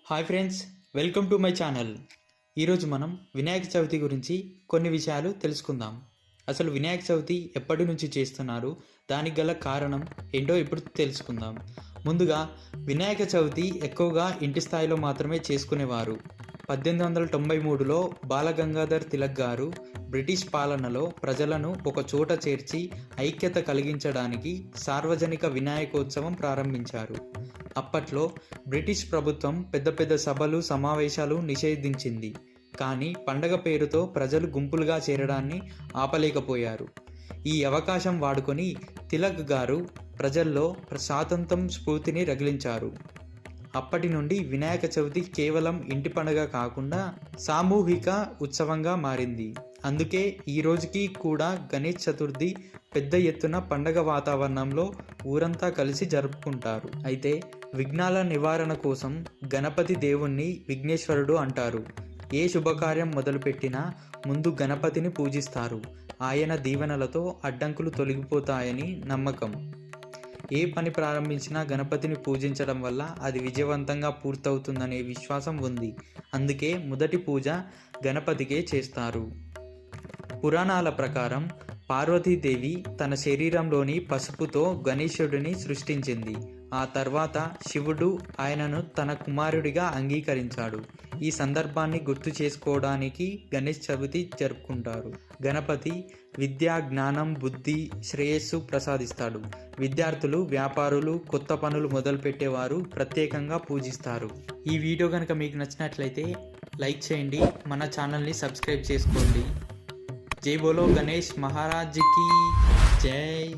Hi friends, welcome to my channel. ఈరోజు మనం వినాయక చవితి గురించి కొన్ని విషయాలు తెలుసుకుందాం. అసలు వినాయక చవితి ఎప్పటి నుంచి చేస్తున్నారు, దానికి గల కారణం ఏంటో ఇప్పుడు తెలుసుకుందాం. ముందుగా వినాయక చవితి ఎక్కువగా ఇంటి స్థాయిలో మాత్రమే చేసుకునేవారు. 1893లో బాలగంగాధర్ తిలక్ గారు బ్రిటిష్ పాలనలో ప్రజలను ఒక చోట చేర్చి ఐక్యత కలిగించడానికి సార్వజనిక వినాయకోత్సవం ప్రారంభించారు. అప్పట్లో బ్రిటిష్ ప్రభుత్వం పెద్ద పెద్ద సభలు సమావేశాలు నిషేధించింది. కానీ పండగ పేరుతో ప్రజలు గుంపులుగా చేరడాన్ని ఆపలేకపోయారు. ఈ అవకాశం వాడుకొని తిలక్ గారు ప్రజల్లో స్వాతంత్రం స్ఫూర్తిని రగిలించారు. అప్పటి నుండి వినాయక చవితి కేవలం ఇంటి పండుగ కాకుండా సామూహిక ఉత్సవంగా మారింది. అందుకే ఈ రోజుకి కూడా గణేష్ చతుర్థి పెద్ద ఎత్తున పండగ వాతావరణంలో ఊరంతా కలిసి జరుపుకుంటారు. అయితే విఘ్నాల నివారణ కోసం గణపతి దేవుణ్ణి విఘ్నేశ్వరుడు అంటారు. ఏ శుభకార్యం మొదలుపెట్టినా ముందు గణపతిని పూజిస్తారు. ఆయన దీవెనలతో అడ్డంకులు తొలగిపోతాయని నమ్మకం. ఏ పని ప్రారంభించినా గణపతిని పూజించడం వల్ల అది విజయవంతంగా పూర్తవుతుందనే విశ్వాసం ఉంది. అందుకే మొదటి పూజ గణపతికే చేస్తారు. పురాణాల ప్రకారం పార్వతీదేవి తన శరీరంలోని పసుపుతో గణేశుడిని సృష్టించింది. ఆ తర్వాత శివుడు ఆయనను తన కుమారుడిగా అంగీకరించాడు. ఈ సందర్భాన్ని గుర్తు చేసుకోవడానికి గణేష్ చవితి జరుపుకుంటారు. గణపతి విద్య, జ్ఞానం, బుద్ధి, శ్రేయస్సు ప్రసాదిస్తాడు. విద్యార్థులు, వ్యాపారులు, కొత్త పనులు మొదలుపెట్టేవారు ప్రత్యేకంగా పూజిస్తారు. ఈ వీడియో కనుక మీకు నచ్చినట్లయితే లైక్ చేయండి, మన ఛానల్ని సబ్స్క్రైబ్ చేసుకోండి. జై బోలో గణేష్ మహారాజ్ కి జై.